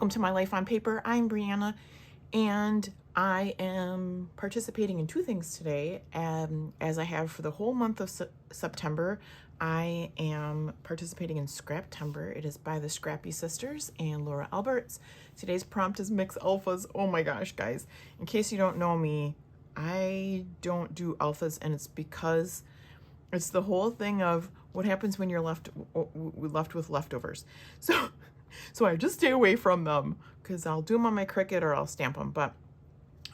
Welcome to My Life on Paper. I'm Brianna, and I am participating in two things today. As I have for the whole month of September, I am participating in Scraptember. It is by the Scrappy Sisters and Laura Alberts. Today's prompt is mix alphas. Oh my gosh, guys. In case you don't know me, I don't do alphas, and it's because it's the whole thing of what happens when you're left with leftovers. So I just stay away from them because I'll do them on my Cricut or I'll stamp them. But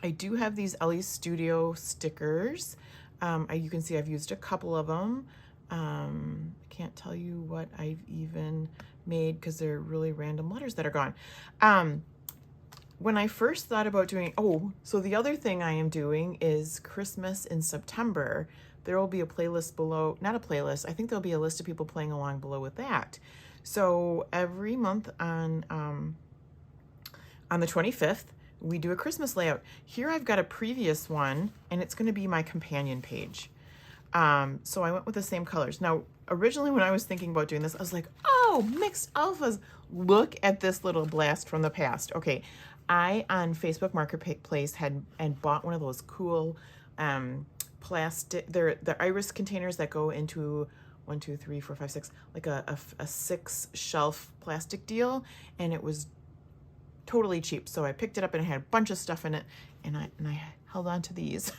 I do have these Ellie Studio stickers. You can see I've used a couple of them. I can't tell you what I've even made because they're really random letters that are gone. When I first thought about doing, so the other thing I am doing is Christmas in September. There will be a playlist below, not a playlist, I think there'll be a list of people playing along below with that. So every month on the 25th, we do a Christmas layout. Here I've got a previous one, and it's going to be my companion page. So I went with the same colors. Now, originally when I was thinking about doing this, I was like, oh, mixed alphas. Look at this little blast from the past. Okay, I, on Facebook Marketplace, had bought one of those cool plastic, they're the iris containers that go into 1, 2, 3, 4, 5, 6, like a 6 shelf plastic deal, and it was totally cheap. So I picked it up and it had a bunch of stuff in it, and I held on to these.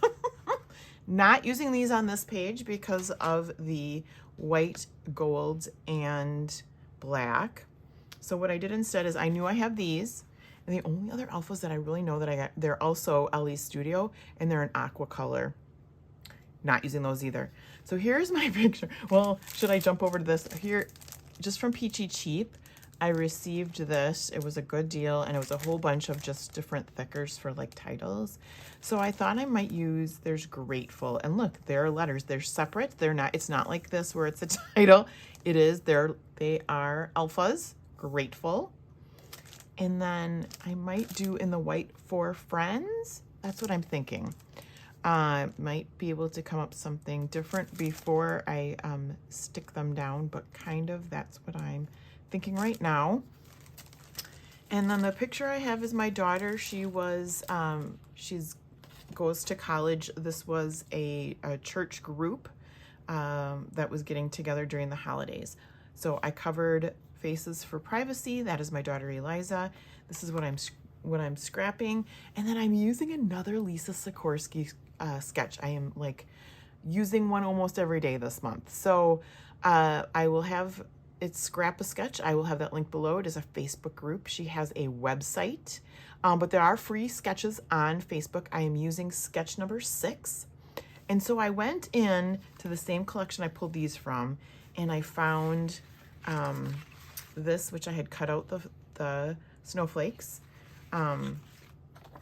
Not using these on this page because of the white, gold, and black. So what I did instead is I knew I have these, and the only other alphas that I really know that I got, they're also Ellie Studio, and they're an aqua color. Not using those either. So here's my picture. Well, should I jump over to this? Here, just from Peachy Cheap, I received this. It was a good deal, and it was a whole bunch of just different thickers for like titles. So I thought I might use, there's Grateful. And look, there are letters. They're separate. They're not, it's not like this where it's a title. It is, they are alphas, Grateful. And then I might do in the white For Friends. That's what I'm thinking. Might be able to come up something different before I stick them down, but kind of that's what I'm thinking right now. And then the picture I have is my daughter. She was, goes to college. This was a church group that was getting together during the holidays. So I covered Faces for Privacy. That is my daughter Eliza. This is what I'm scrapping. And then I'm using another Lisa Sikorsky sketch. I am like using one almost every day this month. So I will have, it's Scrap a Sketch. I will have that link below. It is a Facebook group. She has a website, but there are free sketches on Facebook. I am using sketch number 6. And so I went in to the same collection I pulled these from, and I found this, which I had cut out the snowflakes.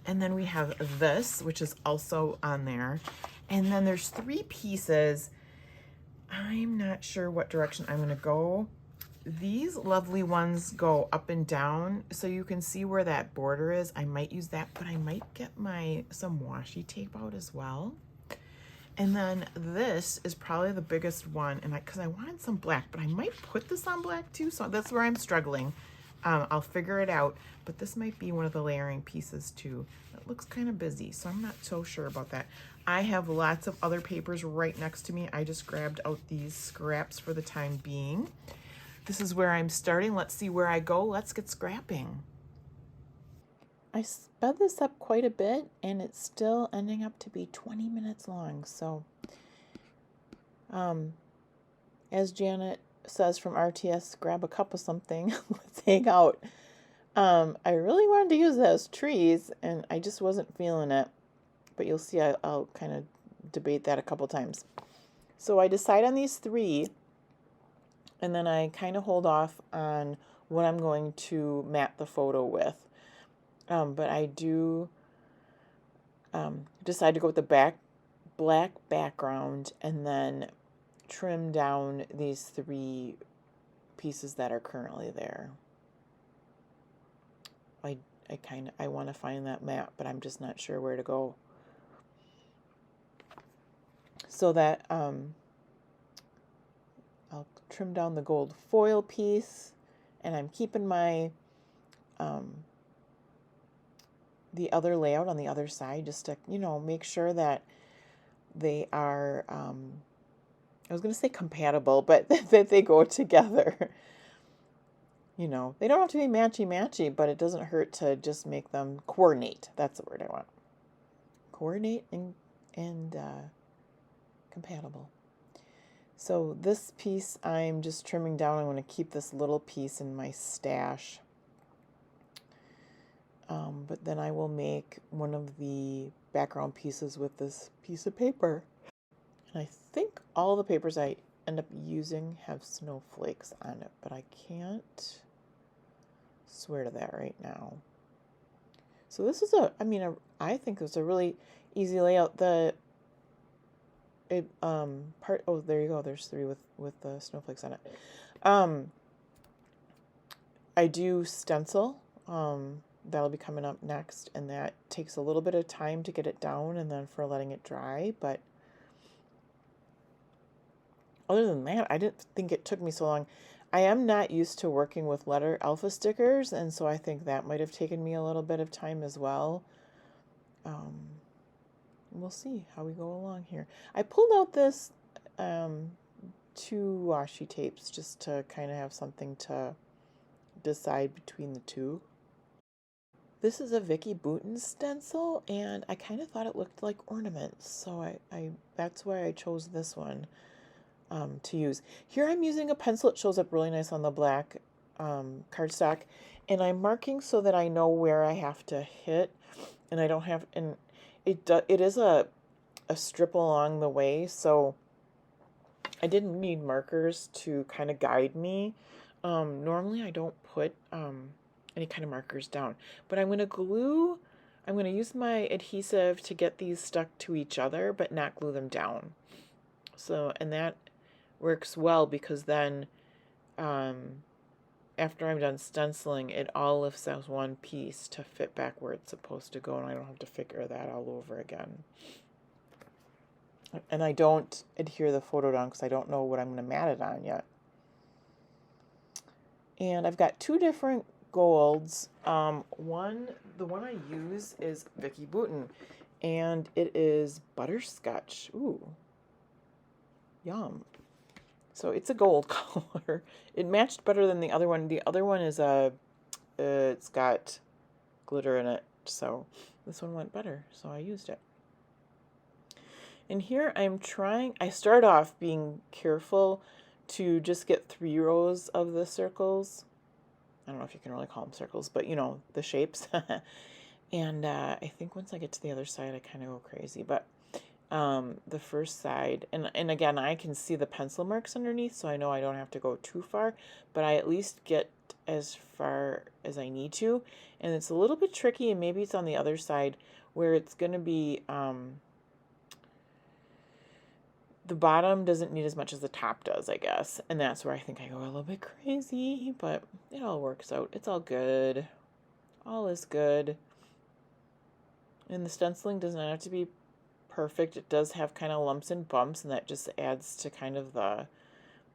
And then we have this, which is also on there. And then there's 3 pieces. I'm not sure what direction I'm gonna go. These lovely ones go up and down, so you can see where that border is. I might use that, but I might get some washi tape out as well. And then this is probably the biggest one, and because I wanted some black, but I might put this on black too, so that's where I'm struggling. I'll figure it out, but this might be one of the layering pieces too. It looks kind of busy, so I'm not so sure about that. I have lots of other papers right next to me. I just grabbed out these scraps for the time being. This is where I'm starting. Let's see where I go. Let's get scrapping. I sped this up quite a bit, and it's still ending up to be 20 minutes long. So, as Janet says from RTS, grab a cup of something. Let's hang out. I really wanted to use those trees, and I just wasn't feeling it. But you'll see I'll kind of debate that a couple times. So I decide on these 3, and then I kind of hold off on what I'm going to map the photo with. But I do decide to go with the black background, and then trim down these 3 pieces that are currently there. I want to find that map, but I'm just not sure where to go. So that I'll trim down the gold foil piece, and I'm keeping my the other layout on the other side, just to, you know, make sure that they are, I was going to say compatible, but that they go together. You know, they don't have to be matchy-matchy, but it doesn't hurt to just make them coordinate. That's the word I want. Coordinate and compatible. So this piece I'm just trimming down. I'm going to keep this little piece in my stash. But then I will make one of the background pieces with this piece of paper. And I think all the papers I end up using have snowflakes on it, but I can't swear to that right now. So this is I think it's a really easy layout. Oh, there you go. There's 3 with the snowflakes on it. I do stencil. That'll be coming up next, and that takes a little bit of time to get it down and then for letting it dry, but other than that, I didn't think it took me so long. I am not used to working with letter alpha stickers, and so I think that might have taken me a little bit of time as well. We'll see how we go along here. I pulled out this 2 washi tapes just to kind of have something to decide between the 2. This is a Vicky Bouton stencil, and I kind of thought it looked like ornaments, so that's why I chose this one to use. Here I'm using a pencil. It shows up really nice on the black cardstock, and I'm marking so that I know where I have to hit, and I don't have, and it is a strip along the way, so I didn't need markers to kind of guide me. Normally I don't put any kind of markers down, but I'm going to use my adhesive to get these stuck to each other, but not glue them down. So, and that works well because then after I'm done stenciling, it all lifts as one piece to fit back where it's supposed to go, and I don't have to figure that all over again. And I don't adhere the photo down because I don't know what I'm going to mat it on yet. And I've got 2 different golds. The one I use is Vicky Bouton, and it is butterscotch. Ooh, yum. So it's a gold color. It matched better than the other one. The other one is it's got glitter in it, so this one went better, so I used it. And here I start off being careful to just get 3 rows of the circles. I don't know if you can really call them circles, but you know, the shapes. And I think once I get to the other side, I kind of go crazy. But the first side, and again, I can see the pencil marks underneath, so I know I don't have to go too far, but I at least get as far as I need to. And it's a little bit tricky, and maybe it's on the other side where it's going to be, the bottom doesn't need as much as the top does, I guess. And that's where I think I go a little bit crazy, but it all works out. It's all good. All is good. And the stenciling does not have to be perfect. It does have kind of lumps and bumps, and that just adds to kind of the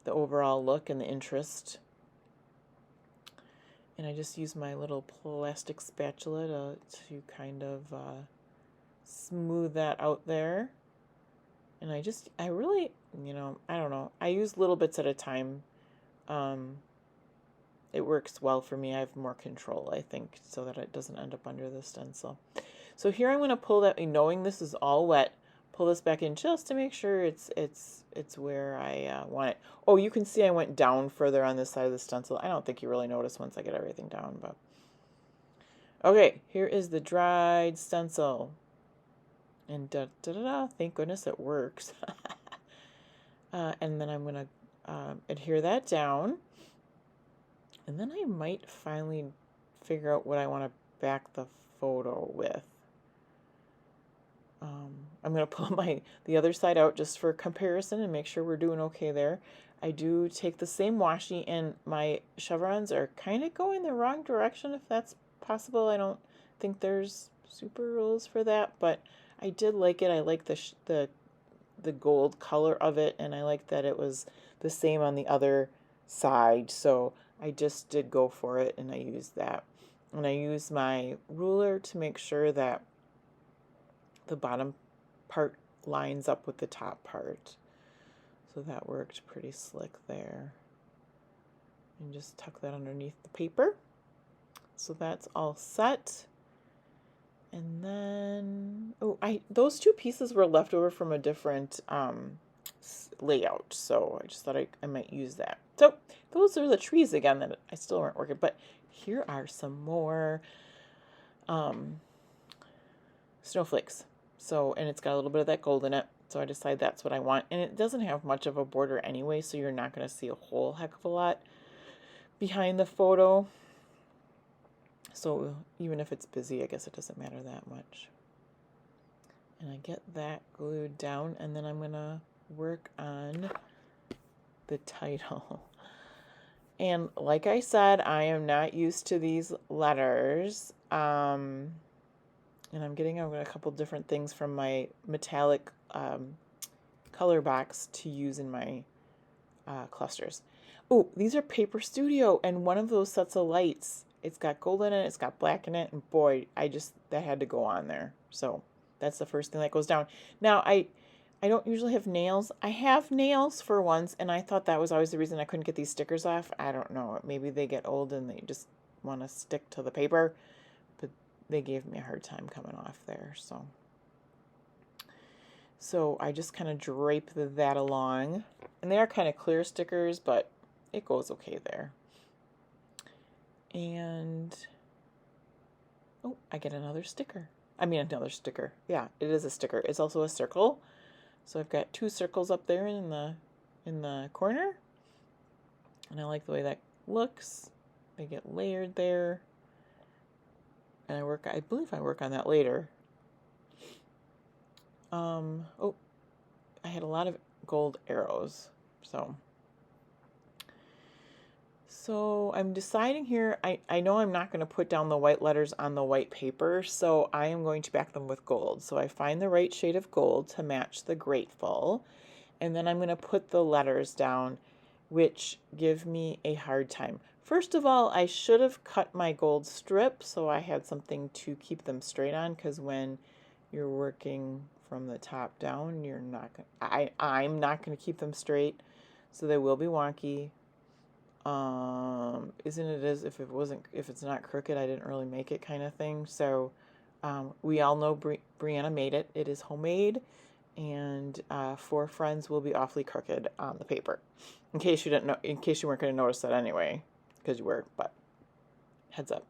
overall look and the interest. And I just use my little plastic spatula to kind of smooth that out there. And I really, you know, I don't know. I use little bits at a time. It works well for me. I have more control, I think, so that it doesn't end up under the stencil. So here I'm going to pull that, knowing this is all wet, pull this back in just to make sure it's where I want it. Oh, you can see I went down further on this side of the stencil. I don't think you really notice once I get everything down, but okay, here is the dried stencil. And thank goodness it works. And then I'm going to adhere that down. And then I might finally figure out what I want to back the photo with. I'm going to pull the other side out just for comparison and make sure we're doing okay there. I do take the same washi, and my chevrons are kind of going the wrong direction, if that's possible. I don't think there's super rules for that, but I did like it. I like the gold color of it, and I like that it was the same on the other side, so I just did go for it, and I used that. And I use my ruler to make sure that the bottom part lines up with the top part. So that worked pretty slick there. And just tuck that underneath the paper. So that's all set. And then, oh, those two pieces were left over from a different layout. So I just thought I might use that. So those are the trees again that I still weren't working. But here are some more snowflakes. So, and it's got a little bit of that gold in it. So I decided that's what I want. And it doesn't have much of a border anyway, so you're not going to see a whole heck of a lot behind the photo. So even if it's busy, I guess it doesn't matter that much. And I get that glued down, and then I'm going to work on the title. And like I said, I am not used to these letters. And I'm getting a couple different things from my metallic color box to use in my clusters. Oh, these are Paper Studio, and one of those sets of lights, it's got gold in it, it's got black in it, and boy, that had to go on there. So that's the first thing that goes down. Now, I don't usually have nails. I have nails for once, and I thought that was always the reason I couldn't get these stickers off. I don't know. Maybe they get old and they just want to stick to the paper, but they gave me a hard time coming off there. So I just kind of drape that along. And they are kind of clear stickers, but it goes okay there. And, oh, I get another sticker. I mean, another sticker. Yeah, it is a sticker. It's also a circle. So I've got 2 circles up there in the corner. And I like the way that looks. They get layered there. And I believe I work on that later. Oh, I had a lot of gold arrows. So I'm deciding here, I know I'm not going to put down the white letters on the white paper, so I am going to back them with gold. So I find the right shade of gold to match the grateful, and then I'm going to put the letters down, which give me a hard time. First of all, I should have cut my gold strip so I had something to keep them straight on, because when you're working from the top down, you're not going I'm not going to keep them straight, so they will be wonky. Isn't it as if if it's not crooked, I didn't really make it kind of thing. So we all know Brianna made it. It is homemade, and 4 friends will be awfully crooked on the paper. In case you didn't know, in case you weren't going to notice that anyway, because you were, but heads up.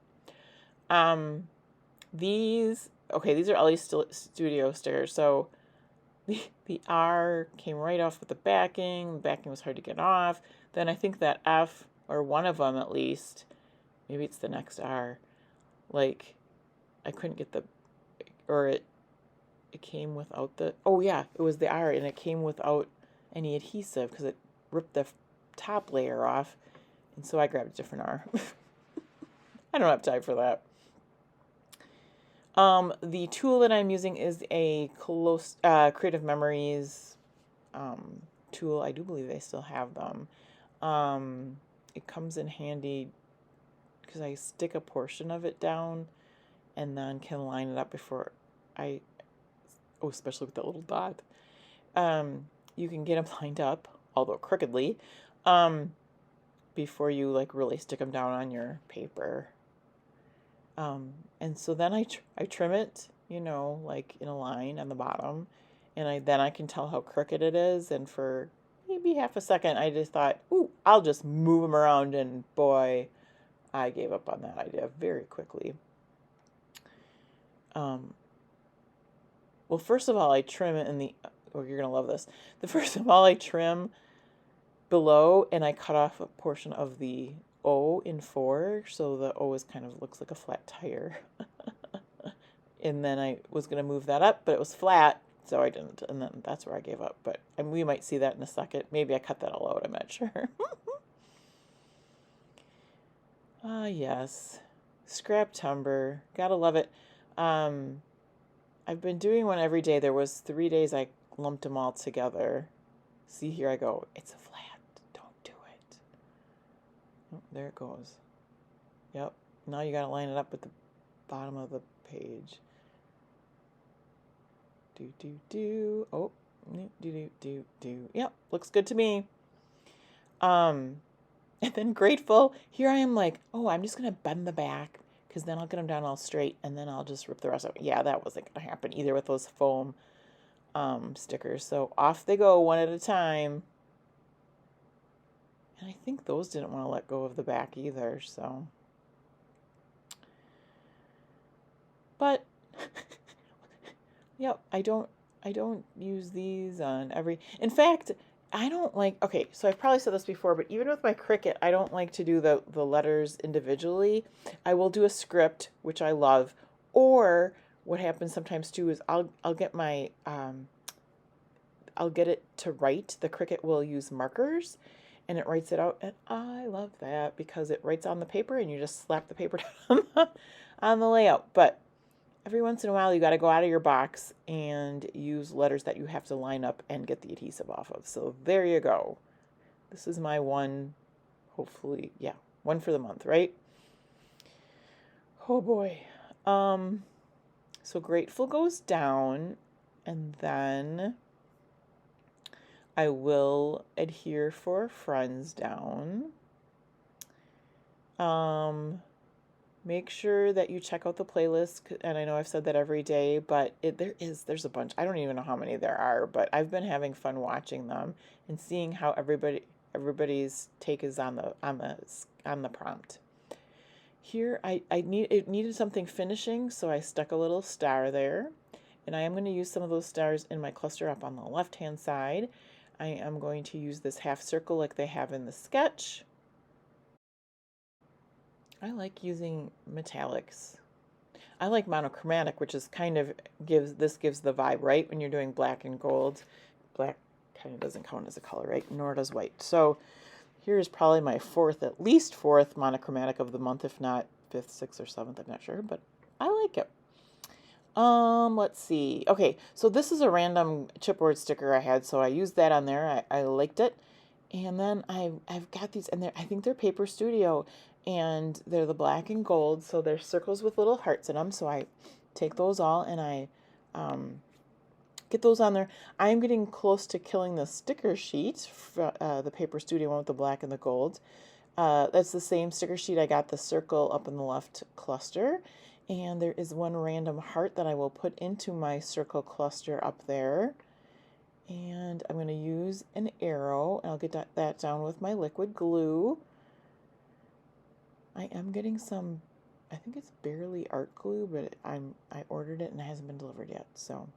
These are LE Studio stickers. So the R came right off with the backing. The backing was hard to get off. Then I think that F, or one of them at least, maybe it's the next R, like I couldn't get it came without oh yeah, it was the R, and it came without any adhesive because it ripped the top layer off, and so I grabbed a different R. I don't have time for that. The tool that I'm using is a Creative Memories tool. I do believe they still have them. It comes in handy because I stick a portion of it down and then can line it up before especially with that little dot. You can get them lined up, although crookedly, before you like really stick them down on your paper. And so then I trim it, like in a line on the bottom, and then I can tell how crooked it is, and for maybe half a second I just thought, ooh, I'll just move them around, and boy, I gave up on that idea very quickly. Well, first of all, I trim it you're gonna love this. First of all, I trim below, and I cut off a portion of the O in 4, so the O looks like a flat tire. And then I was going to move that up, but it was flat, so I didn't, and then that's where I gave up. But we might see that in a second. Maybe I cut that all out, I'm not sure. Yes, Scraptember, gotta love it. I've been doing one every day. There was 3 days I lumped them all together. See, here I go. It's flat. Don't do it. Oh, there it goes. Yep. Now you got to line it up at the bottom of the page. Oh, Yep, looks good to me. And then grateful. Here I am like, oh, I'm just going to bend the back because then I'll get them down all straight and then I'll just rip the rest of it. Yeah, that wasn't going to happen either with those foam stickers. So off they go one at a time. And I think those didn't want to let go of the back either, so. But yep, I don't use these on every. In fact, I don't like. Okay, so I've probably said this before, but even with my Cricut, I don't like to do the letters individually. I will do a script, which I love, or what happens sometimes too is I'll get my I'll get it to write. The Cricut will use markers, and it writes it out, and I love that because it writes on the paper, and you just slap the paper down on the layout. But every once in a while, you got to go out of your box and use letters that you have to line up and get the adhesive off of. So there you go. This is my one, hopefully, yeah, one for the month, right? Oh boy. So grateful goes down, and then I will adhere for friends down. Make sure that you check out the playlist, and I know I've said that every day, but there's a bunch. I don't even know how many there are, but I've been having fun watching them and seeing how everybody's take is on the prompt. Here it needed something finishing, so I stuck a little star there, and I am going to use some of those stars in my cluster up on the left hand side. I am going to use this half circle like they have in the sketch. I like using metallics. I like monochromatic, which is kind of gives the vibe, right? When you're doing black and gold. Black kind of doesn't count as a color, right? Nor does white. So here's probably my at least fourth monochromatic of the month, if not fifth, sixth, or seventh. I'm not sure, but I like it. Let's see. Okay, so this is a random chipboard sticker I had, so I used that on there. I liked it. And then I've got these, and I think they're Paper Studio, and they're the black and gold, so they're circles with little hearts in them. So I take those all and I get those on there. I'm getting close to killing the sticker sheet, the Paper Studio one with the black and the gold. That's the same sticker sheet. I got the circle up in the left cluster, and there is one random heart that I will put into my circle cluster up there. And I'm going to use an arrow, and I'll get that down with my liquid glue. I am getting some, I think it's barely art glue, but I ordered it and it hasn't been delivered yet. So,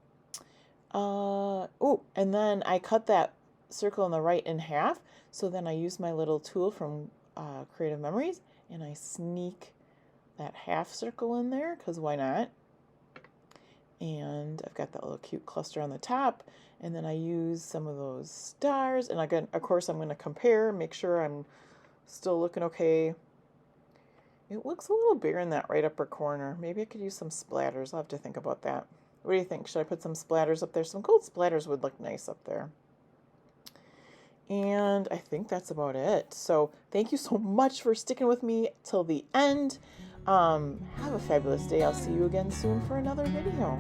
oh, and then I cut that circle on the right in half. So then I use my little tool from Creative Memories, and I sneak that half circle in there, because why not? And I've got that little cute cluster on the top, and then I use some of those stars, and again, of course, I'm going to compare, make sure I'm still looking okay. It looks a little bigger in that right upper corner. Maybe I could use some splatters. I'll have to think about that. What do you think? Should I put some splatters up there? Some gold splatters would look nice up there. And I think that's about it. So thank you so much for sticking with me till the end. Have a fabulous day. I'll see you again soon for another video.